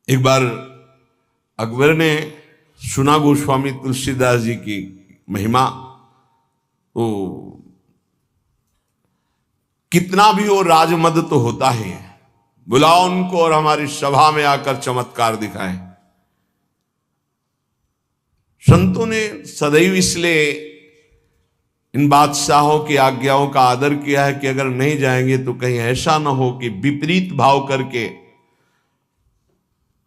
एक बार अकबर ने सुना गोस्वामी तुलसीदास जी की महिमा, तो कितना भी वो राजमद तो होता ही है, बुलाओ उनको और हमारी सभा में आकर चमत्कार दिखाएं। संतों ने सदैव इसलिए इन बादशाहों की आज्ञाओं का आदर किया है कि अगर नहीं जाएंगे तो कहीं ऐसा ना हो कि विपरीत भाव करके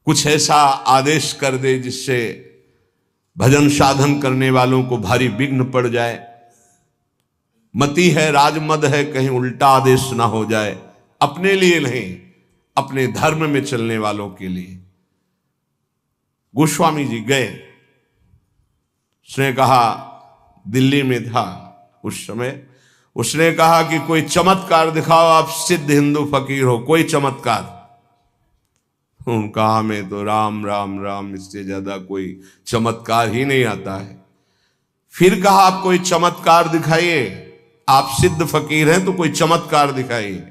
कुछ ऐसा आदेश कर दे जिससे भजन साधन करने वालों को भारी विघ्न पड़ जाए। मति है, राजमद है, कहीं उल्टा आदेश ना हो जाए, अपने लिए नहीं, अपने धर्म में चलने वालों के लिए। गोस्वामी जी गए, उसने कहा, दिल्ली में था उस समय, उसने कहा कि कोई चमत्कार दिखाओ, आप सिद्ध हिंदू फकीर हो, कोई चमत्कार। उन्होंने कहा, हमें तो राम राम राम, इससे ज्यादा कोई चमत्कार ही नहीं आता है। फिर कहा, आप कोई चमत्कार दिखाइए, आप सिद्ध फकीर हैं तो कोई चमत्कार दिखाइए।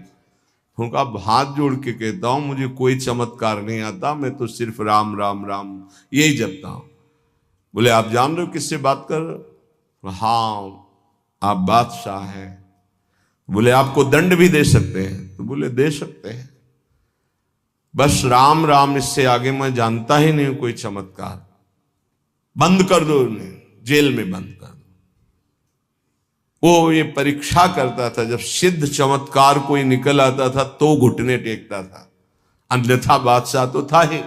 उनका हाथ जोड़ के कहता हूं, मुझे कोई चमत्कार नहीं आता, मैं तो सिर्फ राम राम राम यही जपता हूं। बोले, आप जान रहे हो किससे बात कर रहे हो? हाँ, आप बादशाह हैं। बोले, आपको दंड भी दे सकते हैं? तो बोले, दे सकते हैं, बस राम राम, इससे आगे मैं जानता ही नहीं हूं कोई चमत्कार। बंद कर दो उन्हें, जेल में बंद कर दो। वो ये परीक्षा करता था, जब सिद्ध चमत्कार कोई निकल आता था तो घुटने टेकता था, अन्यथा बादशाह तो था ही।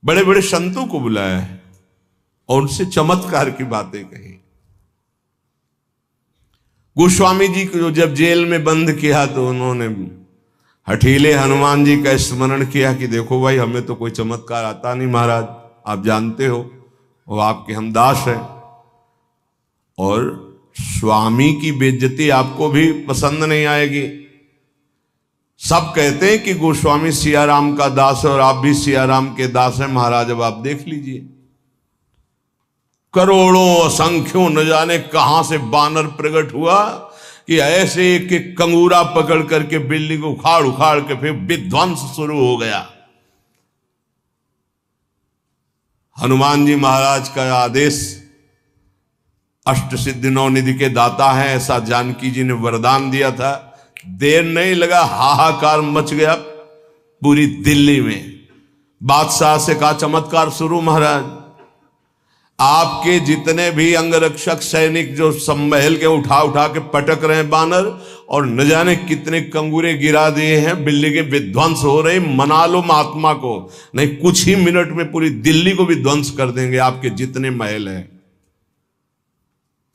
बड़े बड़े संतों को बुलाया है और उनसे चमत्कार की बातें कही। गोस्वामी जी को जब जेल में बंद किया तो उन्होंने हठीले हनुमान जी का स्मरण किया कि देखो भाई, हमें तो कोई चमत्कार आता नहीं महाराज, आप जानते हो वो आपके हम दास हैं, और स्वामी की बेइज्जती आपको भी पसंद नहीं आएगी। सब कहते हैं कि गोस्वामी सियाराम का दास है और आप भी सियाराम के दास हैं महाराज, अब आप देख लीजिए। करोड़ों असंख्यों न जाने कहां से बानर प्रकट हुआ कि ऐसे एक एक कंगूरा पकड़ करके बिल्डिंग को उखाड़ उखाड़ के फिर विध्वंस शुरू हो गया। हनुमान जी महाराज का आदेश, अष्ट सिद्धि नौ निधि के दाता है, ऐसा जानकी जी ने वरदान दिया था। देर नहीं लगा, हाहाकार मच गया पूरी दिल्ली में। बादशाह से कहा, चमत्कार शुरू महाराज, आपके जितने भी अंगरक्षक सैनिक जो सम्महल के उठा उठा के पटक रहे हैं बानर, और न जाने कितने कंगूरे गिरा दिए हैं, बिल्डिंगें विध्वंस हो रही, मना लो महात्मा को, नहीं कुछ ही मिनट में पूरी दिल्ली को भी ध्वंस कर देंगे आपके जितने महल हैं।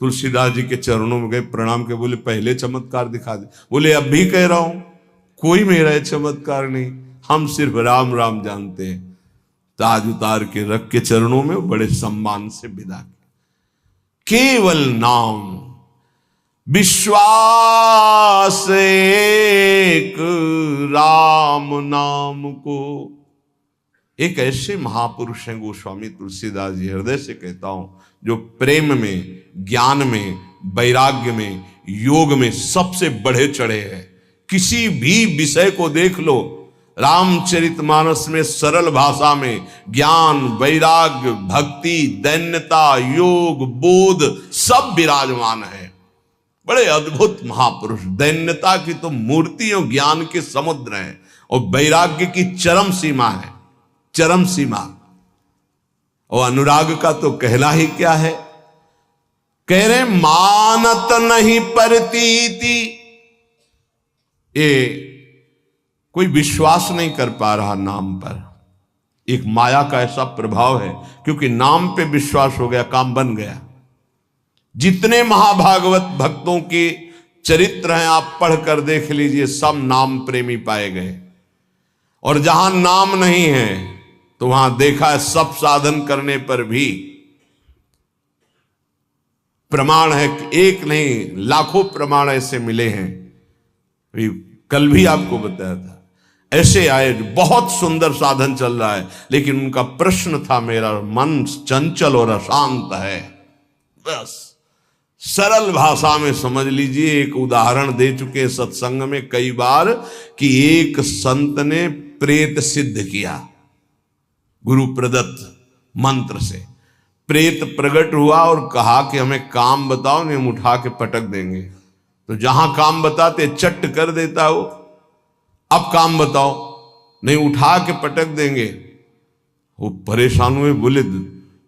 तुलसीदास जी के चरणों में गए, प्रणाम के बोले, पहले चमत्कार दिखा दे। बोले, अब भी कह रहा हूं, कोई मेरा चमत्कार नहीं, हम सिर्फ राम राम जानते हैं। ताज उतार के रख के चरणों में बड़े सम्मान से विदा किया। केवल नाम, विश्वास एक राम नाम को। एक ऐसे महापुरुष हैं गोस्वामी तुलसीदास जी, हृदय से कहता हूं, जो प्रेम में, ज्ञान में, वैराग्य में, योग में सबसे बढ़े चढ़े हैं। किसी भी विषय को देख लो, रामचरितमानस में सरल भाषा में ज्ञान, वैराग्य, भक्ति, दैन्यता, योग, बोध सब विराजमान है। बड़े अद्भुत महापुरुष। दैन्यता की तो मूर्ति और ज्ञान के समुद्र है, और वैराग्य की चरम सीमा है, चरम सीमा। और अनुराग का तो कहना ही क्या है। कह रहे, मानत नहीं परतीति, ये कोई विश्वास नहीं कर पा रहा नाम पर। एक माया का ऐसा प्रभाव है, क्योंकि नाम पे विश्वास हो गया, काम बन गया। जितने महाभागवत भक्तों के चरित्र हैं आप पढ़कर देख लीजिए, सब नाम प्रेमी पाए गए। और जहां नाम नहीं है तो वहां देखा है, सब साधन करने पर भी प्रमाण है, एक नहीं लाखों प्रमाण ऐसे मिले हैं। कल भी आपको बताया था, ऐसे आए, बहुत सुंदर साधन चल रहा है, लेकिन उनका प्रश्न था, मेरा मन चंचल और अशांत है। बस सरल भाषा में समझ लीजिए। एक उदाहरण दे चुके सत्संग में कई बार कि एक संत ने प्रेत सिद्ध किया। गुरु प्रदत्त मंत्र से। प्रेत प्रकट हुआ और कहा कि हमें काम बताओ, नहीं हम उठा के पटक देंगे। तो जहां काम बताते चट कर देता वो, अब काम बताओ, नहीं उठा के पटक देंगे। वो परेशान हुए, बोले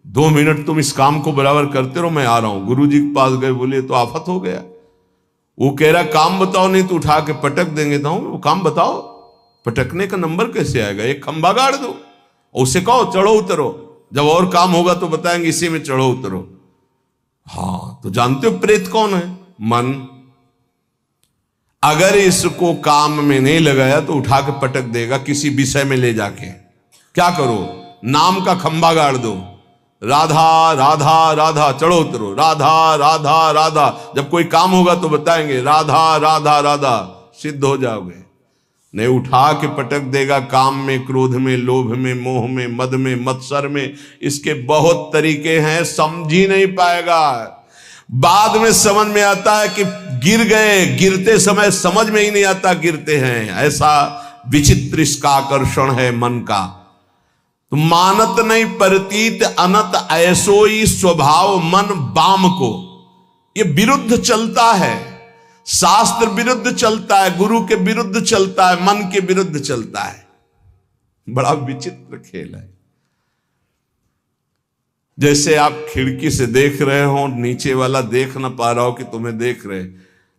2 मिनट तुम इस काम को बराबर करते रहो, मैं आ रहा हूं। गुरुजी के पास गए, बोले तो आफत हो गया। वो कह रहा काम बताओ, नहीं तो उठा के पटक देंगे। तो वो काम बताओ, पटकने का नंबर कैसे आएगा, एक खंबा गाड़ दो, उसे कहो चढ़ो उतरो, जब और काम होगा तो बताएंगे इसी में चढ़ो उतरो। हाँ, तो जानते हो प्रेत कौन है? मन। अगर इसको काम में नहीं लगाया तो उठा के पटक देगा किसी विषय में ले जाके। क्या करो, नाम का खंबा गाड़ दो, राधा राधा राधा, चढ़ो उतरो, राधा राधा राधा, जब कोई काम होगा तो बताएंगे राधा राधा राधा, सिद्ध हो जाओगे। नहीं उठा के पटक देगा काम में, क्रोध में, लोभ में, मोह में, मद में, मत्सर में। इसके बहुत तरीके हैं, समझ ही नहीं पाएगा। बाद में समझ में आता है कि गिर गए, गिरते समय समझ में ही नहीं आता गिरते हैं। ऐसा विचित्र इसका आकर्षण है मन का। तो मानत नहीं प्रतीत अनत ऐसोई स्वभाव मन बाम को। ये विरुद्ध चलता है, शास्त्र विरुद्ध चलता है, गुरु के विरुद्ध चलता है, मन के विरुद्ध चलता है। बड़ा विचित्र खेल है। जैसे आप खिड़की से देख रहे हो, नीचे वाला देख ना पा रहा हो कि तुम्हें देख रहे,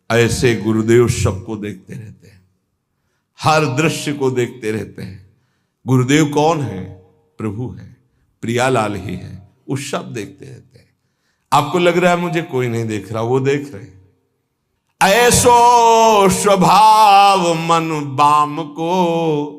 ऐसे गुरुदेव सबको देखते रहते हैं, हर दृश्य को देखते रहते हैं। गुरुदेव कौन है? प्रभु है, प्रियालाल ही है, वो सब देखते रहते हैं। आपको लग रहा है मुझे कोई नहीं देख रहा, वो देख रहे हैं। ऐसो स्वभाव मन बाम को,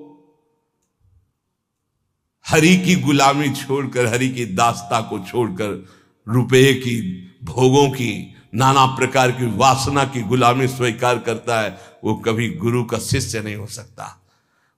हरि की गुलामी छोड़कर, हरि की दास्ता को छोड़कर, रुपये की, भोगों की, नाना प्रकार की वासना की गुलामी स्वीकार करता है, वो कभी गुरु का शिष्य नहीं हो सकता,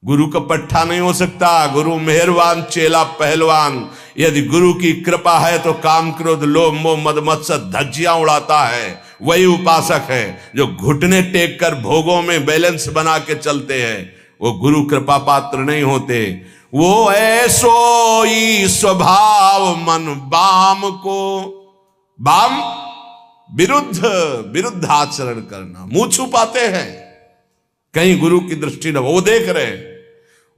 गुरु का पट्टा नहीं हो सकता। गुरु मेहरबान, चेला पहलवान। यदि गुरु की कृपा है तो काम क्रोध लोभ मोह मद मत्सर धज्जियां उड़ाता है, वही उपासक है। जो घुटने टेक कर भोगों में बैलेंस बना के चलते हैं, वो गुरु कृपा पात्र नहीं होते। वो ऐसो ही स्वभाव मन बाम को, बाम विरुद्ध आचरण करना, मुंह छुपाते हैं, कहीं गुरु की दृष्टि न। वो देख रहे,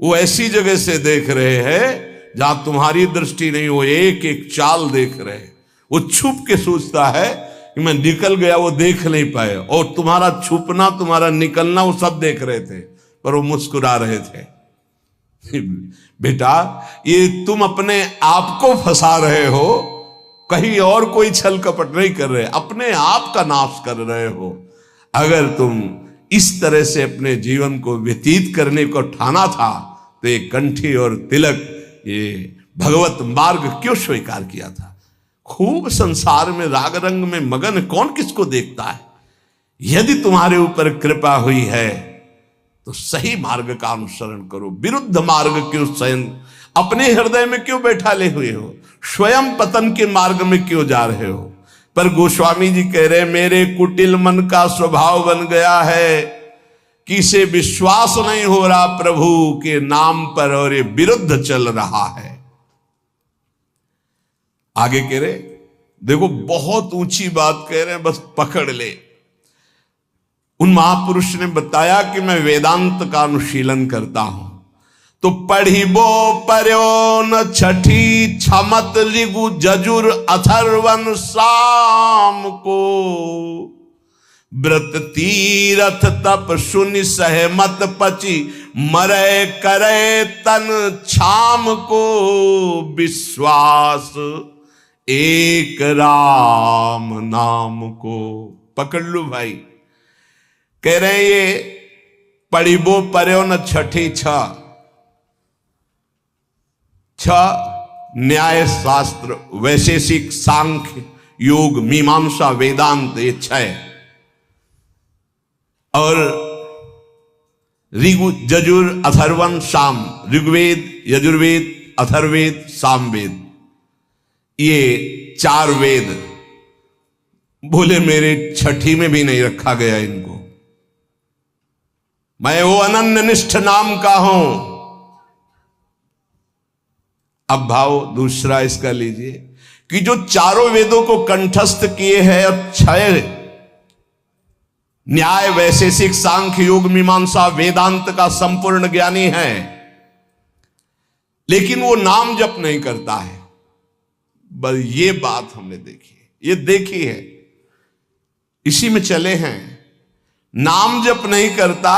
वो ऐसी जगह से देख रहे हैं जहां तुम्हारी दृष्टि नहीं, वो एक एक चाल देख रहे हैं। वो छुप के सोचता है कि मैं निकल गया, वो देख नहीं पाए, और तुम्हारा छुपना, तुम्हारा निकलना वो सब देख रहे थे, पर वो मुस्कुरा रहे थे। बेटा, ये तुम अपने आप को फंसा रहे हो, कहीं और कोई छल कपट नहीं कर रहे, अपने आप का नाश कर रहे हो। अगर तुम इस तरह से अपने जीवन को व्यतीत करने को ठाना था तो ये कंठी और तिलक, ये भगवत मार्ग क्यों स्वीकार किया था? खूब संसार में राग रंग में मगन कौन किसको देखता है? यदि तुम्हारे ऊपर कृपा हुई है तो सही मार्ग का अनुसरण करो, विरुद्ध मार्ग क्यों स्वयं अपने हृदय में क्यों बैठा ले हुए हो? स्वयं पतन के मार्ग में क्यों जा रहे हो? पर गोस्वामी जी कह रहे, मेरे कुटिल मन का स्वभाव बन गया है कि इसे विश्वास नहीं हो रहा प्रभु के नाम पर, और ये विरुद्ध चल रहा है। आगे कह रहे, देखो बहुत ऊंची बात कह रहे हैं, बस पकड़ ले। उन महापुरुष ने बताया कि मैं वेदांत का अनुशीलन करता हूं, तो पढ़िबो पर्यो न छठी छमत ऋगु जजुर अथर्वन साम को, व्रत तीरथ तप सुनि सहमत पची मरे करे तन छाम को, विश्वास एक राम नाम को। पकड़ लो भाई। कह रहे ये पढ़िबो पर्यो न छठी छ न्याय शास्त्र, वैशेषिक, सांख्य, योग, मीमांसा, वेदांत, ये 6, और ऋगु जजुर अथर्वन साम, ऋग्वेद, यजुर्वेद, अथर्वेद, सामवेद, ये 4 वेद। बोले मेरे छठी में भी नहीं रखा गया इनको, मैं वो अनन्य निष्ठ नाम का हूं। अब भाव दूसरा इसका लीजिए कि जो चारों वेदों को कंठस्थ किए हैं और 6 न्याय, वैशेषिक, सांख्य, योग, मीमांसा, वेदांत का संपूर्ण ज्ञानी है, लेकिन वो नाम जप नहीं करता है। बस ये बात हमने देखी है, ये देखी है, इसी में चले हैं। नाम जप नहीं करता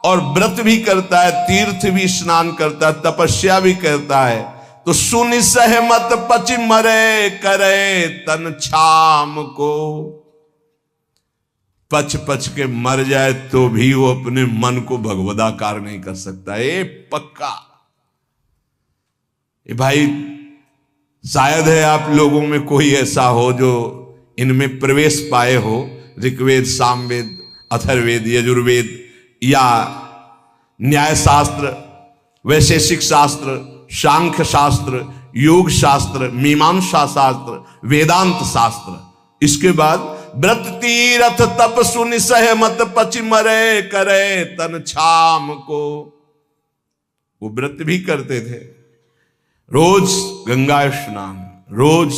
और व्रत भी करता है, तीर्थ भी स्नान करता है, तपस्या भी करता है, तो सुनि सहमत पच मरे करे तन छाम को। पच पच के मर जाए तो भी वो अपने मन को भगवदाकार नहीं कर सकता। ये पक्का। ये भाई शायद है आप लोगों में कोई ऐसा हो जो इनमें प्रवेश पाए हो, ऋग्वेद, सामवेद, अथर्ववेद, यजुर्वेद या न्याय शास्त्र, वैशेषिक शास्त्र, सांख्य शास्त्र, योग शास्त्र, मीमांसा शास्त्र, वेदांत शास्त्र, इसके बाद व्रत तीरथ तप सुनि सहमत पच मरे करे तन छाम को। वो व्रत भी करते थे, रोज गंगा स्नान, रोज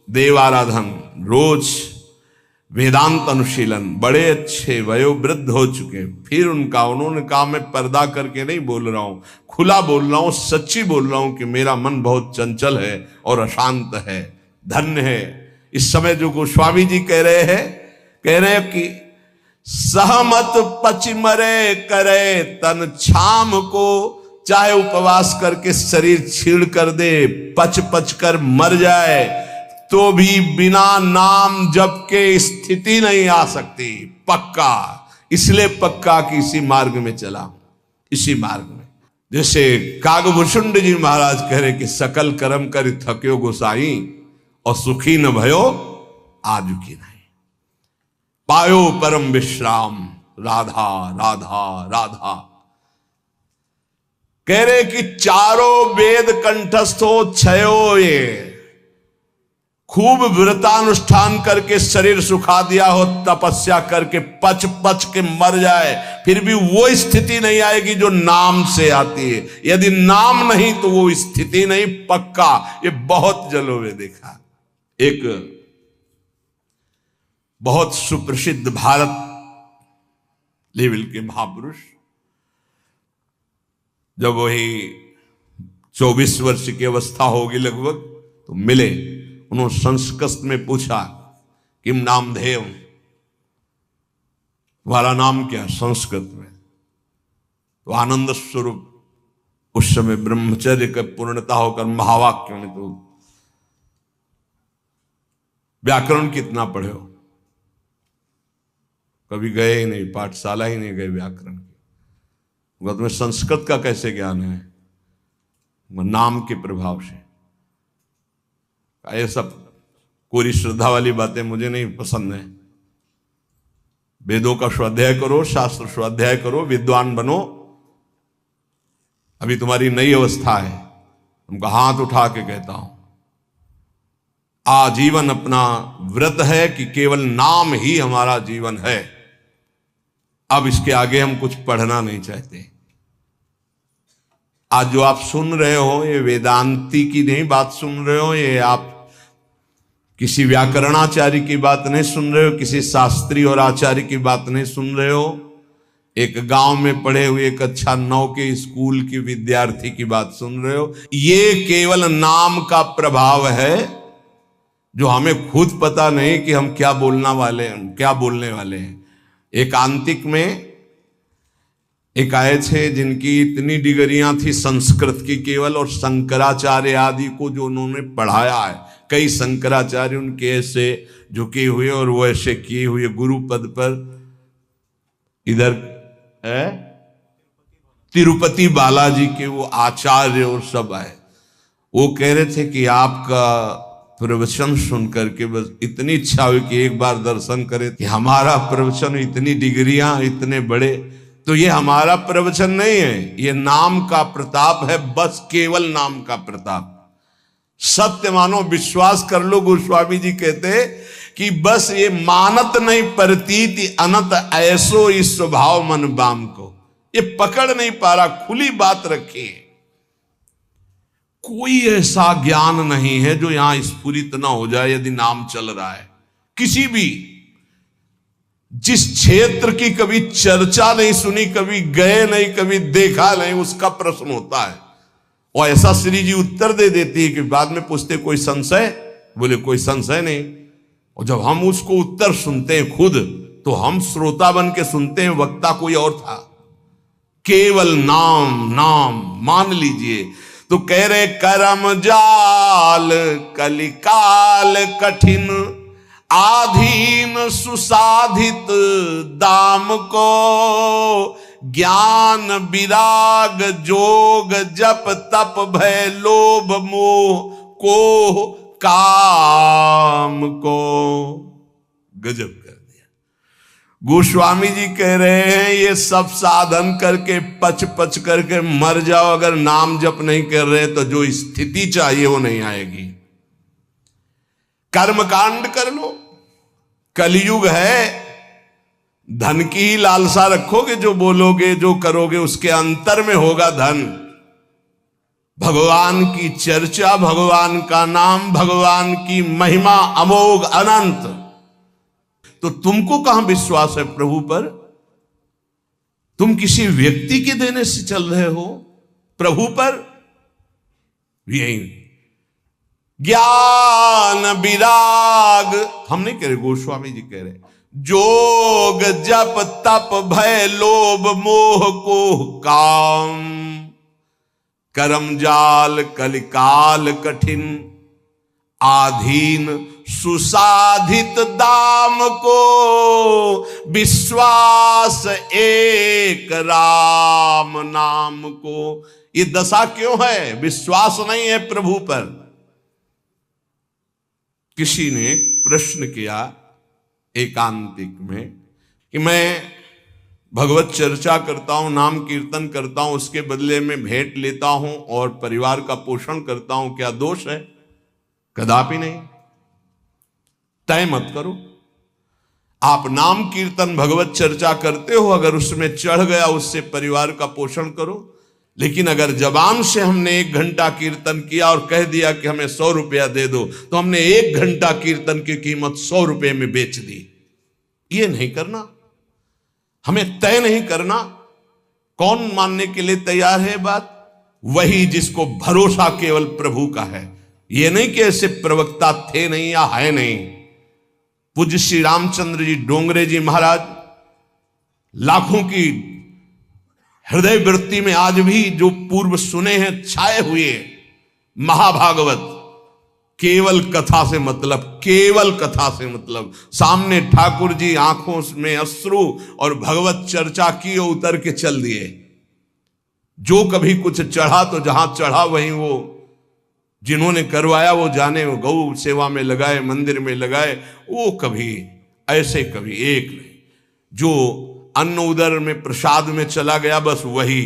देवाराधन, रोज वेदांत अनुशीलन, बड़े अच्छे वयोवृद्ध हो चुके। फिर उन्होंने कहा मैं पर्दा करके नहीं बोल रहा हूं, खुला बोल रहा हूं, सच्ची बोल रहा हूं कि मेरा मन बहुत चंचल है और अशांत है। धन्य है इस समय जो गोस्वामी जी कह रहे हैं कि सहमत पच मरे करे तन छाम को। चाहे उपवास करके शरीर छीड़ कर दे, पच पच कर मर जाए, तो भी बिना नाम जप के स्थिति नहीं आ सकती। पक्का। इसलिए पक्का कि इसी मार्ग में चला, इसी मार्ग में। जैसे कागभूषुंड जी महाराज कह रहे कि सकल कर्म कर थक्यो गोसाई और सुखी न भयो आजु की नहीं। पायो परम विश्राम राधा राधा राधा। कह रहे कि चारों वेद कंठस्थ हो, 6 ये खूब व्रतानुष्ठान करके शरीर सुखा दिया हो, तपस्या करके पच पच के मर जाए, फिर भी वो स्थिति नहीं आएगी जो नाम से आती है। यदि नाम नहीं तो वो स्थिति नहीं। पक्का। ये बहुत जगहों में देखा। एक बहुत सुप्रसिद्ध भारत लेवल के महापुरुष जब वही 24 वर्ष की अवस्था होगी लगभग, तो मिले। उन्होंने संस्कृत में पूछा किम नाम धेय, तुम्हारा नाम क्या? संस्कृत में। तो आनंद स्वरूप उस समय ब्रह्मचर्य का पूर्णता होकर महावाक्य में, तो व्याकरण कितना पढ़े हो? कभी गए ही नहीं, पाठशाला ही नहीं गए व्याकरण की। तुम्हें संस्कृत का कैसे ज्ञान है? नाम के प्रभाव से। ये सब कोरी श्रद्धा वाली बातें मुझे नहीं पसंद है। वेदों का स्वाध्याय करो, शास्त्र स्वाध्याय करो, विद्वान बनो। अभी तुम्हारी नई अवस्था है। तुमको हाथ उठा के कहता हूं, आजीवन अपना व्रत है कि केवल नाम ही हमारा जीवन है। अब इसके आगे हम कुछ पढ़ना नहीं चाहते। आज जो आप सुन रहे हो, ये वेदांती की नहीं बात सुन रहे हो, ये आप किसी व्याकरणाचार्य की बात नहीं सुन रहे हो, किसी शास्त्री और आचार्य की बात नहीं सुन रहे हो, एक गांव में पढ़े हुए एक कक्षा 9 के स्कूल की विद्यार्थी की बात सुन रहे हो। ये केवल नाम का प्रभाव है जो हमें खुद पता नहीं कि हम क्या बोलने वाले हैं। एकांतिक में एक आए थे जिनकी इतनी डिग्रियां थी संस्कृत की केवल, और शंकराचार्य आदि को जो उन्होंने पढ़ाया है, कई शंकराचार्य उनके ऐसे झुके हुए और वो ऐसे किए हुए गुरु पद पर। इधर है तिरुपति बालाजी के वो आचार्य और सब आए। वो कह रहे थे कि आपका प्रवचन सुन करके बस इतनी इच्छा हुई कि एक बार दर्शन करें कि हमारा प्रवचन, इतनी डिग्रियां, इतने बड़े। तो ये हमारा प्रवचन नहीं है, ये नाम का प्रताप है, बस केवल नाम का प्रताप। सत्य मानो, विश्वास कर लो। गोस्वामी जी कहते कि बस ये मानत नहीं प्रतीति अनंत ऐसो इस स्वभाव मन बाम को। ये पकड़ नहीं पा रहा, खुली बात रखी। कोई ऐसा ज्ञान नहीं है जो यहां स्फुरित ना हो जाए यदि नाम चल रहा है। किसी भी जिस क्षेत्र की कभी चर्चा नहीं सुनी, कभी गए नहीं, कभी देखा नहीं, उसका प्रश्न होता है और ऐसा श्री जी उत्तर दे देती है कि बाद में पूछते कोई संशय, बोले कोई संशय नहीं। और जब हम उसको उत्तर सुनते हैं खुद, तो हम श्रोता बन के सुनते हैं, वक्ता कोई और था। केवल नाम नाम मान लीजिए। तो कह रहे करम जाल कलिकाल कठिन, आधीन सुसाधित दाम को, ज्ञान विराग जोग जप तप भय लोभ मोह को काम को। गजब कर दिया। गोस्वामी जी कह रहे हैं ये सब साधन करके पच पच करके मर जाओ, अगर नाम जप नहीं कर रहे तो जो स्थिति चाहिए वो नहीं आएगी। कर्मकांड कर लो, कलयुग है, धन की ही लालसा रखोगे, जो बोलोगे जो करोगे उसके अंतर में होगा धन। भगवान की चर्चा, भगवान का नाम, भगवान की महिमा अमोघ अनंत। तो तुमको कहां विश्वास है प्रभु पर? तुम किसी व्यक्ति के देने से चल रहे हो, प्रभु पर यही ज्ञान विराग हम नहीं कह रहे, गोस्वामी जी कह रहे जोग जप तप भय लोभ मोह को काम, करम जाल कलिकाल कठिन, आधीन सुसाधित दाम को, विश्वास एक राम नाम को। ये दशा क्यों है? विश्वास नहीं है प्रभु पर। किसी ने प्रश्न किया एकांतिक में कि मैं भगवत चर्चा करता हूं, नाम कीर्तन करता हूं, उसके बदले में भेंट लेता हूं और परिवार का पोषण करता हूं, क्या दोष है? कदापि नहीं। तय मत करो। आप नाम कीर्तन भगवत चर्चा करते हो, अगर उसमें चढ़ गया उससे परिवार का पोषण करो। लेकिन अगर जबान से हमने 1 घंटा कीर्तन किया और कह दिया कि हमें 100 रुपया दे दो, तो हमने 1 घंटा कीर्तन की कीमत 100 रुपये में बेच दी। ये नहीं करना, हमें तय नहीं करना। कौन मानने के लिए तैयार है बात? वही जिसको भरोसा केवल प्रभु का है। ये नहीं कि ऐसे प्रवक्ता थे नहीं या है नहीं। पूज्य श्री रामचंद्र जी डोंगरे जी महाराज लाखों की हृदय वृत्ति में आज भी जो पूर्व सुने हैं छाए हुए महाभागवत, केवल कथा से मतलब, केवल कथा से मतलब। सामने ठाकुर जी आंखों में अश्रु और भगवत चर्चा की और उतर के चल दिए। जो कभी कुछ चढ़ा तो जहां चढ़ा वहीं वो जिन्होंने करवाया वो जाने, वो गौ सेवा में लगाए, मंदिर में लगाए, वो कभी ऐसे कभी एक नहीं। जो अन्न उदर में प्रसाद में चला गया बस वही।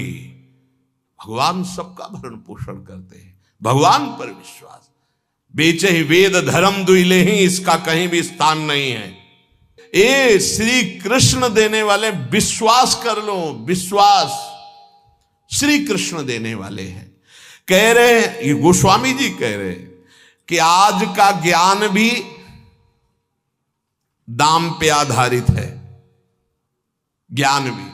भगवान सबका भरण पोषण करते हैं। भगवान पर विश्वास, बेचे ही वेद धर्म दुइले ही, इसका कहीं भी स्थान नहीं है। ए श्री कृष्ण देने वाले, विश्वास कर लो, विश्वास श्री कृष्ण देने वाले हैं। कह रहे, ये गोस्वामी जी कह रहे कि आज का ज्ञान भी दाम पे आधारित है। ज्ञान भी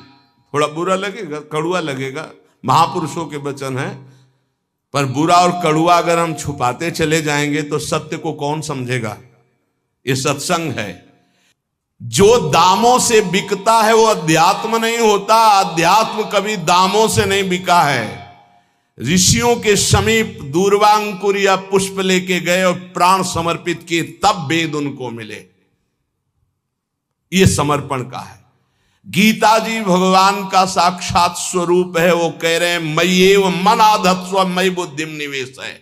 थोड़ा बुरा लगेगा, कड़ुआ लगेगा, महापुरुषों के वचन है, पर बुरा और कड़ुआ अगर हम छुपाते चले जाएंगे तो सत्य को कौन समझेगा? ये सत्संग है। जो दामों से बिकता है वो अध्यात्म नहीं होता। अध्यात्म कभी दामों से नहीं बिका है। ऋषियों के समीप दूर्वांकुर या पुष्प लेके गए और प्राण समर्पित किए, तब वेद उनको मिले। ये समर्पण का है। गीता जी भगवान का साक्षात स्वरूप है। वो कह रहे हैं मय्येव मन आधत्स्व मयि बुद्धिम निवेश है।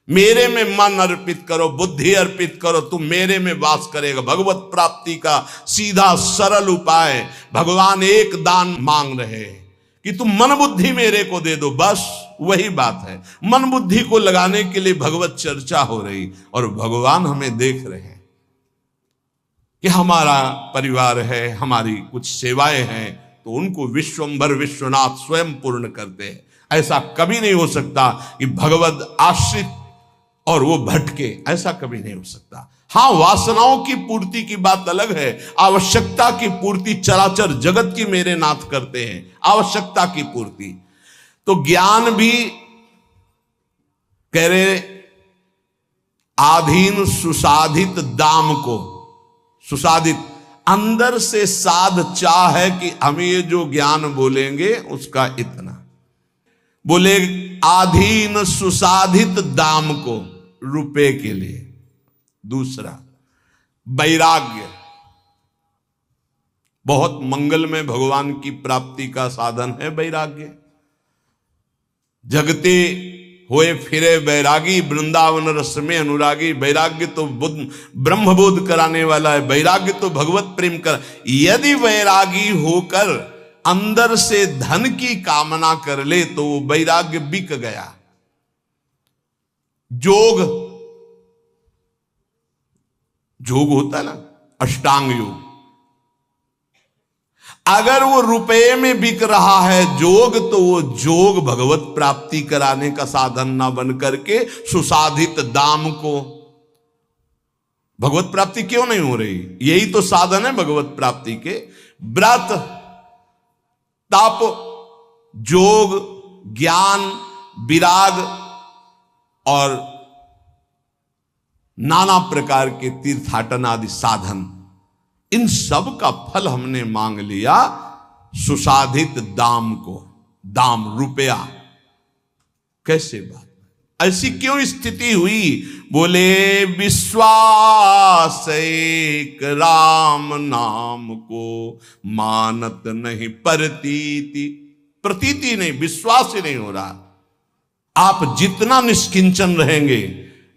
मेरे में मन अर्पित करो, बुद्धि अर्पित करो, तुम मेरे में वास करेगा। भगवत प्राप्ति का सीधा सरल उपाय। भगवान एक दान मांग रहे हैं कि तुम मन बुद्धि मेरे को दे दो, बस वही बात है। मन बुद्धि को लगाने के लिए भगवत चर्चा हो रही और भगवान हमें देख रहे हैं कि हमारा परिवार है, हमारी कुछ सेवाएं हैं, तो उनको विश्वंभर विश्वनाथ स्वयं पूर्ण करते हैं। ऐसा कभी नहीं हो सकता कि भगवत आश्रित और वो भटके, ऐसा कभी नहीं हो सकता। हां, वासनाओं की पूर्ति की बात अलग है, आवश्यकता की पूर्ति चराचर जगत की मेरे नाथ करते हैं, आवश्यकता की पूर्ति। तो ज्ञान भी कह रहे आधीन सुसाधित दाम को, सुसाधित अंदर से साध चाह है कि हम ये जो ज्ञान बोलेंगे उसका इतना, बोले आधीन सुसाधित दाम को, रुपए के लिए। दूसरा वैराग्य, बहुत मंगलमय भगवान की प्राप्ति का साधन है वैराग्य। जगते होए फिरे वैरागी, वृंदावन रस में अनुरागी। वैराग्य तो ब्रह्मबोध कराने वाला है, वैराग्य तो भगवत प्रेम कर। यदि वैरागी होकर अंदर से धन की कामना कर ले तो वो वैराग्य बिक गया। जोग होता है ना, अष्टांग योग, अगर वो रुपए में बिक रहा है जोग, तो वो जोग भगवत प्राप्ति कराने का साधन ना बन करके सुसाधित दाम को, भगवत प्राप्ति क्यों नहीं हो रही? यही तो साधन है भगवत प्राप्ति के। व्रत, तप, जोग, ज्ञान, विराग और नाना प्रकार के तीर्थाटन आदि साधन, इन सब का फल हमने मांग लिया सुसाधित दाम को। दाम रुपया, कैसे बात, ऐसी क्यों स्थिति हुई? बोले विश्वास एक राम नाम को मानत नहीं प्रतीति, प्रतीति नहीं, विश्वास ही नहीं हो रहा। आप जितना निष्किंचन रहेंगे,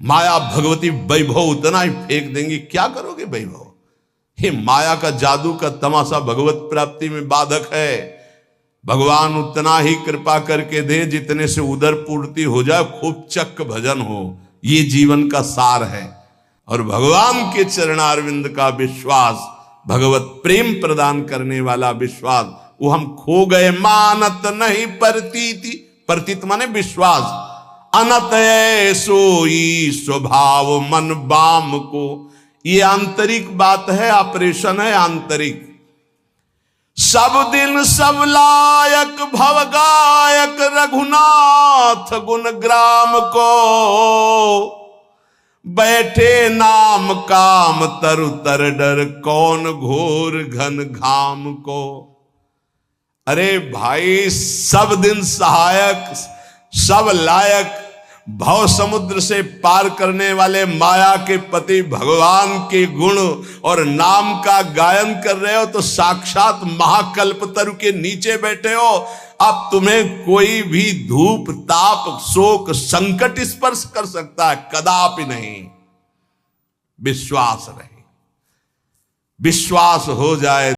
माया भगवती वैभव उतना ही फेंक देंगे। क्या करोगे वैभव? हे, माया का जादू का तमाशा भगवत प्राप्ति में बाधक है। भगवान उतना ही कृपा करके दे जितने से उदर पूर्ति हो जाए, खूब चक्क भजन हो, ये जीवन का सार है। और भगवान के चरणारविंद का विश्वास, भगवत प्रेम प्रदान करने वाला विश्वास, वो हम खो गए। मानत नहीं प्रतीति, प्रतीत माने विश्वास। अनत सोई स्वभाव मन बाम को, ये आंतरिक बात है, ऑपरेशन है आंतरिक। सब दिन सब लायक भव गायक रघुनाथ गुण ग्राम को, बैठे नाम काम तरु तर डर कौन घोर घन घाम को। अरे भाई, सब दिन सहायक, सब लायक, भव समुद्र से पार करने वाले माया के पति भगवान के गुण और नाम का गायन कर रहे हो, तो साक्षात महाकल्पतरु के नीचे बैठे हो। अब तुम्हें कोई भी धूप ताप शोक संकट स्पर्श कर सकता है? कदापि नहीं। विश्वास रहे, विश्वास हो जाए